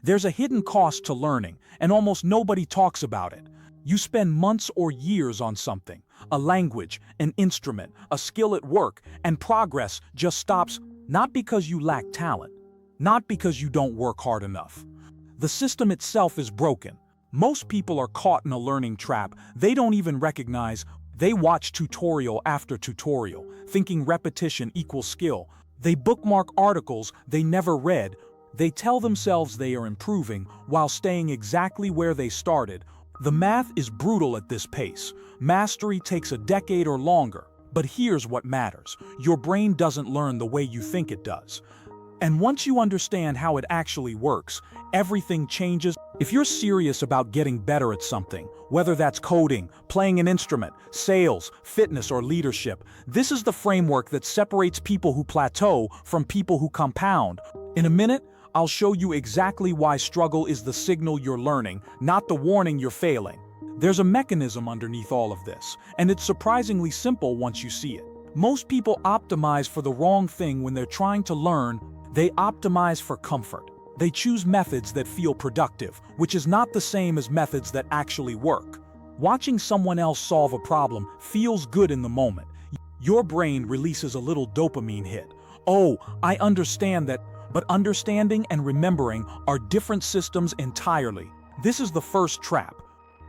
There's a hidden cost to learning, and almost nobody talks about it. You spend months or years on something, a language, an instrument, a skill at work, and progress just stops, not because you lack talent, not because you don't work hard enough. The system itself is broken. Most people are caught in a learning trap they don't even recognize. They watch tutorial after tutorial, thinking repetition equals skill. They bookmark articles they never read. They tell themselves they are improving while staying exactly where they started. The math is brutal at this pace. Mastery takes a decade or longer. But here's what matters. Your brain doesn't learn the way you think it does. And once you understand how it actually works, everything changes. If you're serious about getting better at something, whether that's coding, playing an instrument, sales, fitness, or leadership, this is the framework that separates people who plateau from people who compound. In a minute, I'll show you exactly why struggle is the signal you're learning, not the warning you're failing. There's a mechanism underneath all of this, and it's surprisingly simple once you see it. Most people optimize for the wrong thing when they're trying to learn. They optimize for comfort. They choose methods that feel productive, which is not the same as methods that actually work. Watching someone else solve a problem feels good in the moment. Your brain releases a little dopamine hit. Oh, I understand that. But understanding and remembering are different systems entirely. This is the first trap.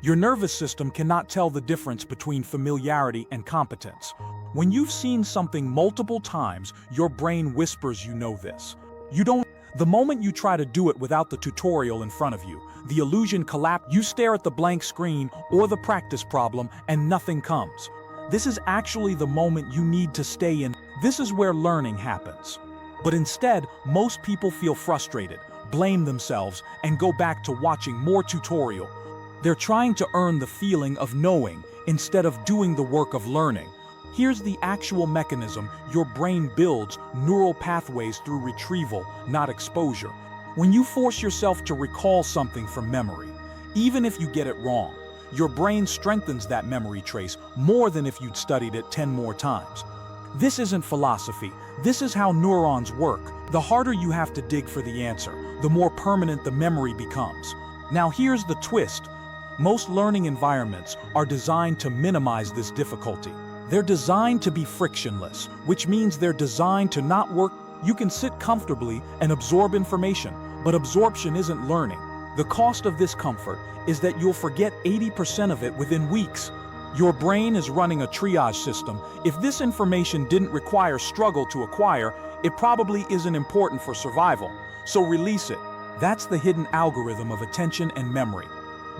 Your nervous system cannot tell the difference between familiarity and competence. When you've seen something multiple times, your brain whispers you know this. The moment you try to do it without the tutorial in front of you, the illusion collapses. You stare at the blank screen or the practice problem and nothing comes. This is actually the moment you need to stay in. This is where learning happens. But instead, most people feel frustrated, blame themselves, and go back to watching more tutorial. They're trying to earn the feeling of knowing instead of doing the work of learning. Here's the actual mechanism your brain builds: neural pathways through retrieval, not exposure. When you force yourself to recall something from memory, even if you get it wrong, your brain strengthens that memory trace more than if you'd studied it 10 more times. This isn't philosophy. This is how neurons work. The harder you have to dig for the answer, the more permanent the memory becomes. Now here's the twist. Most learning environments are designed to minimize this difficulty. They're designed to be frictionless, which means they're designed to not work. You can sit comfortably and absorb information, but absorption isn't learning. The cost of this comfort is that you'll forget 80% of it within weeks. Your brain is running a triage system. If this information didn't require struggle to acquire, it probably isn't important for survival. So release it. That's the hidden algorithm of attention and memory.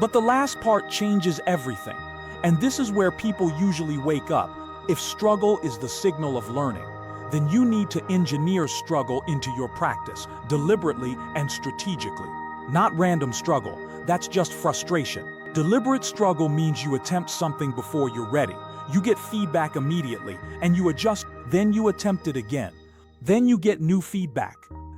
But the last part changes everything. And this is where people usually wake up. If struggle is the signal of learning, then you need to engineer struggle into your practice, deliberately and strategically. Not random struggle, that's just frustration. Deliberate struggle means you attempt something before you're ready. You get feedback immediately, and you adjust, then you attempt it again. Then you get new feedback.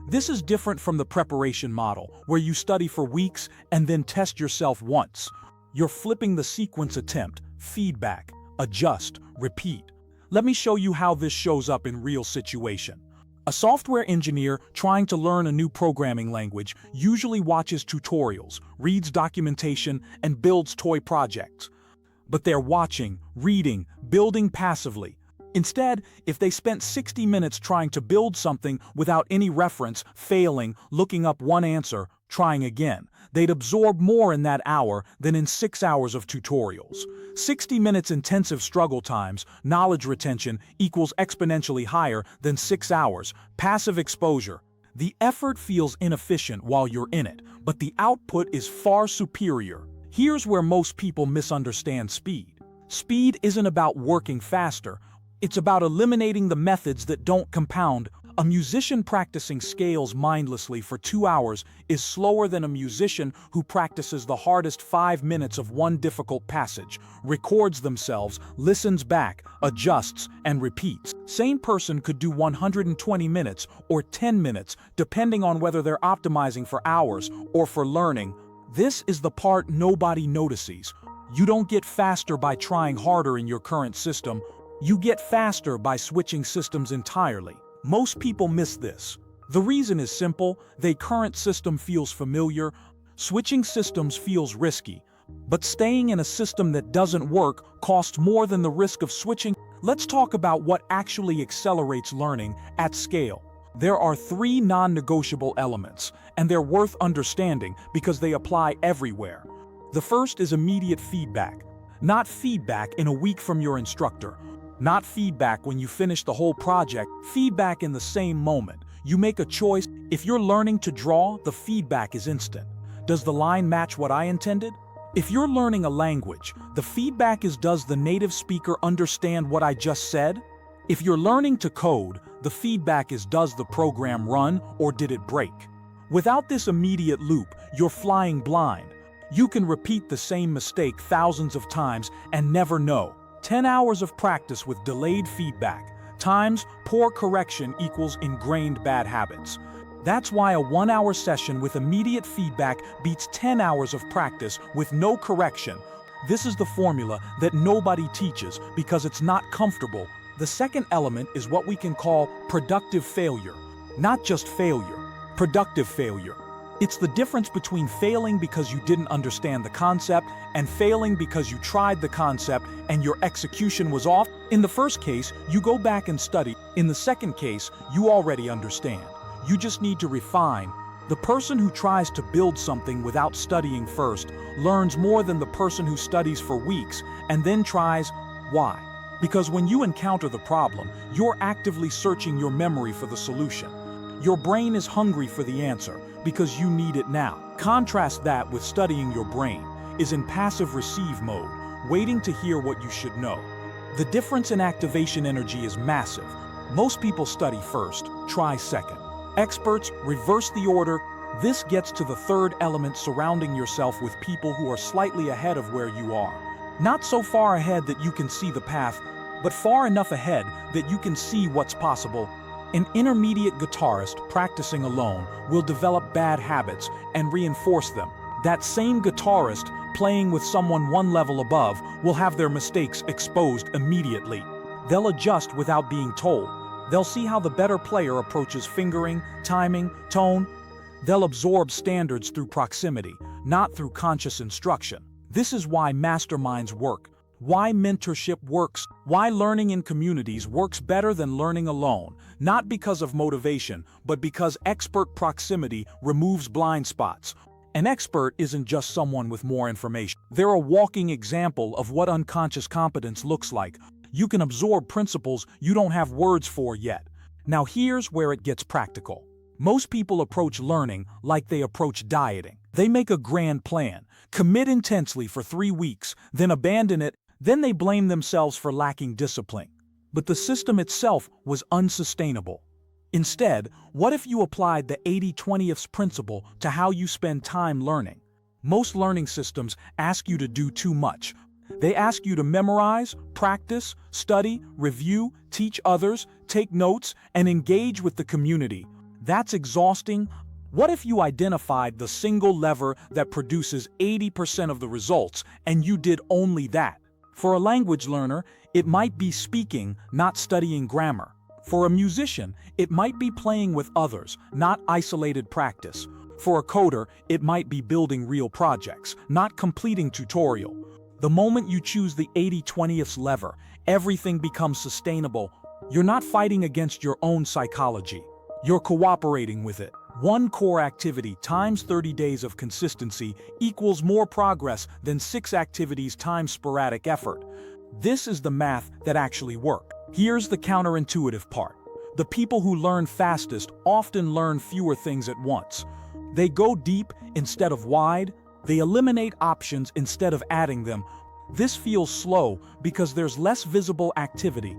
This is different from the preparation model, where you study for weeks and then test yourself once. You're flipping the sequence: attempt, feedback, adjust, repeat. Let me show you how this shows up in real situation. A software engineer trying to learn a new programming language usually watches tutorials, reads documentation, and builds toy projects. But they're watching, reading, building passively. Instead, if they spent 60 minutes trying to build something without any reference, failing, looking up one answer, trying again, they'd absorb more in that hour than in 6 hours of tutorials. 60 minutes intensive struggle times, knowledge retention, equals exponentially higher than 6 hours, passive exposure. The effort feels inefficient while you're in it, but the output is far superior. Here's where most people misunderstand speed. Speed isn't about working faster. It's about eliminating the methods that don't compound. A musician practicing scales mindlessly for 2 hours is slower than a musician who practices the hardest 5 minutes of one difficult passage, records themselves, listens back, adjusts, and repeats. Same person could do 120 minutes or 10 minutes, depending on whether they're optimizing for hours or for learning. This is the part nobody notices. You don't get faster by trying harder in your current system. You get faster by switching systems entirely. Most people miss this. The reason is simple: their current system feels familiar, switching systems feels risky. But staying in a system that doesn't work costs more than the risk of switching. Let's talk about what actually accelerates learning at scale. There are three non-negotiable elements, and they're worth understanding because they apply everywhere. The first is immediate feedback. Not feedback in a week from your instructor. Not feedback when you finish the whole project. Feedback in the same moment. You make a choice. If you're learning to draw, the feedback is instant. Does the line match what I intended? If you're learning a language, the feedback is, does the native speaker understand what I just said? If you're learning to code, the feedback is, does the program run or did it break? Without this immediate loop, you're flying blind. You can repeat the same mistake thousands of times and never know. 10 hours of practice with delayed feedback times poor correction equals ingrained bad habits. That's why a 1-hour session with immediate feedback beats 10 hours of practice with no correction. This is the formula that nobody teaches because it's not comfortable. The second element is what we can call productive failure. Not just failure, productive failure. It's the difference between failing because you didn't understand the concept and failing because you tried the concept and your execution was off. In the first case, you go back and study. In the second case, you already understand. You just need to refine. The person who tries to build something without studying first learns more than the person who studies for weeks and then tries. Why? Because when you encounter the problem, you're actively searching your memory for the solution. Your brain is hungry for the answer because you need it now. Contrast that with studying. Your brain is in passive receive mode, waiting to hear what you should know. The difference in activation energy is massive. Most people study first, try second. Experts reverse the order. This gets to the third element: surrounding yourself with people who are slightly ahead of where you are. Not so far ahead that you can see the path, but far enough ahead that you can see what's possible. An intermediate guitarist practicing alone will develop bad habits and reinforce them. That same guitarist playing with someone one level above will have their mistakes exposed immediately. They'll adjust without being told. They'll see how the better player approaches fingering, timing, tone. They'll absorb standards through proximity, not through conscious instruction. This is why masterminds work, why mentorship works, why learning in communities works better than learning alone. Not because of motivation, but because expert proximity removes blind spots. An expert isn't just someone with more information. They're a walking example of what unconscious competence looks like. You can absorb principles you don't have words for yet. Now here's where it gets practical. Most people approach learning like they approach dieting. They make a grand plan, commit intensely for 3 weeks, then abandon it, then they blame themselves for lacking discipline. But the system itself was unsustainable. Instead, what if you applied the 80-20 principle to how you spend time learning? Most learning systems ask you to do too much. They ask you to memorize, practice, study, review, teach others, take notes, and engage with the community. That's exhausting. What if you identified the single lever that produces 80% of the results and you did only that? For a language learner, it might be speaking, not studying grammar. For a musician, it might be playing with others, not isolated practice. For a coder, it might be building real projects, not completing tutorial. The moment you choose the 80-20 lever, everything becomes sustainable. You're not fighting against your own psychology. You're cooperating with it. One core activity times 30 days of consistency equals more progress than 6 activities times sporadic effort. This is the math that actually works. Here's the counterintuitive part. The people who learn fastest often learn fewer things at once. They go deep instead of wide. They eliminate options instead of adding them. This feels slow because there's less visible activity.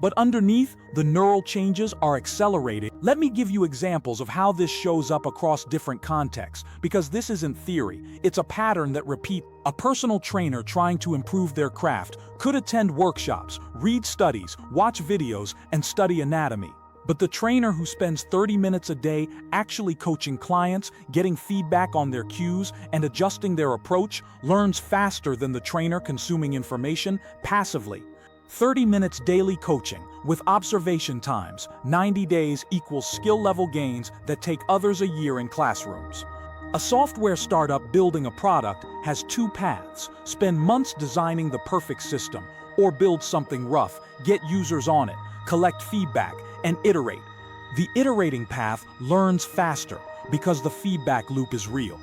But underneath, the neural changes are accelerated. Let me give you examples of how this shows up across different contexts, because this isn't theory, it's a pattern that repeats. A personal trainer trying to improve their craft could attend workshops, read studies, watch videos, and study anatomy. But the trainer who spends 30 minutes a day actually coaching clients, getting feedback on their cues, and adjusting their approach learns faster than the trainer consuming information passively. 30 minutes daily coaching with observation times. 90 days equals skill level gains that take others a year in classrooms. A software startup building a product has two paths: spend months designing the perfect system, or build something rough, get users on it, collect feedback, and iterate. The iterating path learns faster because the feedback loop is real.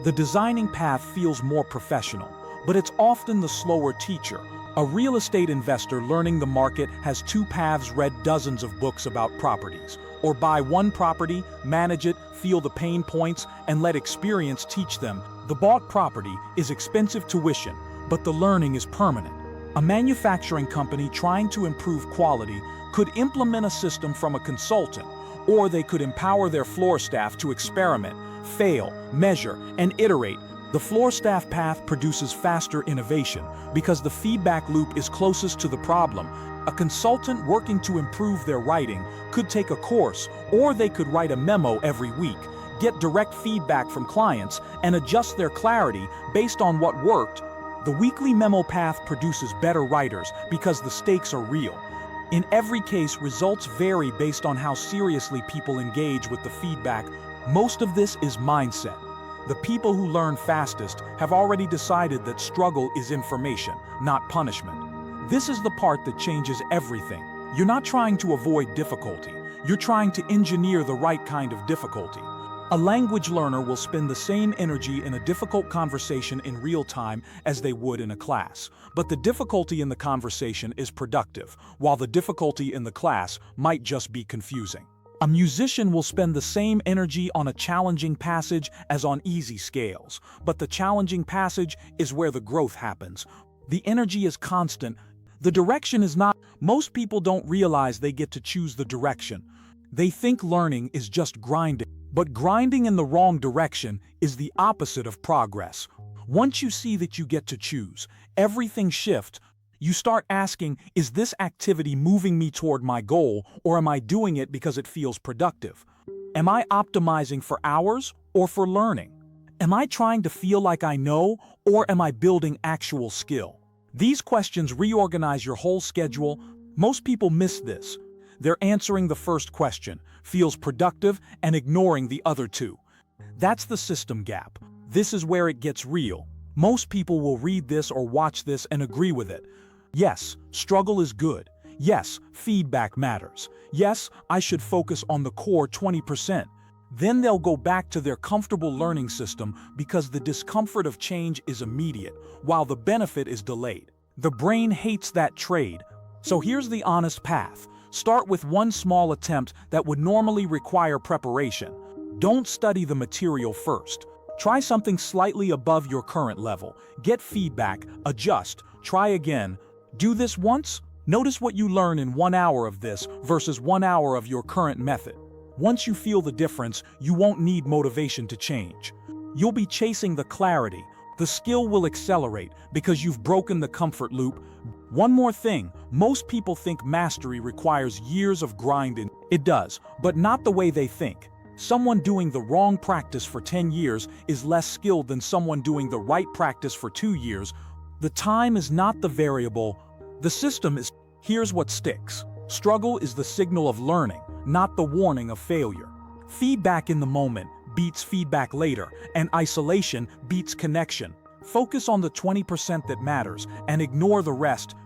The designing path feels more professional, but it's often the slower teacher. A real estate investor learning the market has two paths: read dozens of books about properties, or buy one property, manage it, feel the pain points, and let experience teach them. The bought property is expensive tuition, but the learning is permanent. A manufacturing company trying to improve quality could implement a system from a consultant, or they could empower their floor staff to experiment, fail, measure, and iterate. The floor staff path produces faster innovation because the feedback loop is closest to the problem. A consultant working to improve their writing could take a course, or they could write a memo every week, get direct feedback from clients, and adjust their clarity based on what worked. The weekly memo path produces better writers because the stakes are real. In every case, results vary based on how seriously people engage with the feedback. Most of this is mindset. The people who learn fastest have already decided that struggle is information, not punishment. This is the part that changes everything. You're not trying to avoid difficulty. You're trying to engineer the right kind of difficulty. A language learner will spend the same energy in a difficult conversation in real time as they would in a class. But the difficulty in the conversation is productive, while the difficulty in the class might just be confusing. A musician will spend the same energy on a challenging passage as on easy scales, but the challenging passage is where the growth happens. The energy is constant. The direction is not. Most people don't realize they get to choose the direction. They think learning is just grinding, but grinding in the wrong direction is the opposite of progress. Once you see that you get to choose, everything shifts. You start asking, is this activity moving me toward my goal, or am I doing it because it feels productive? Am I optimizing for hours or for learning? Am I trying to feel like I know, or am I building actual skill? These questions reorganize your whole schedule. Most people miss this. They're answering the first question, feels productive, and ignoring the other two. That's the system gap. This is where it gets real. Most people will read this or watch this and agree with it. Yes, struggle is good. Yes, feedback matters. Yes, I should focus on the core 20%. Then they'll go back to their comfortable learning system because the discomfort of change is immediate, while the benefit is delayed. The brain hates that trade. So here's the honest path. Start with one small attempt that would normally require preparation. Don't study the material first. Try something slightly above your current level. Get feedback, adjust, try again. Do this once. Notice what you learn in 1 hour of this versus 1 hour of your current method. Once you feel the difference, you won't need motivation to change. You'll be chasing the clarity. The skill will accelerate because you've broken the comfort loop. One more thing, most people think mastery requires years of grinding. It does, but not the way they think. Someone doing the wrong practice for 10 years is less skilled than someone doing the right practice for 2 years. The time is not the variable. The system is. Here's what sticks. Struggle is the signal of learning, not the warning of failure. Feedback in the moment beats feedback later, and isolation beats connection. Focus on the 20% that matters and ignore the rest.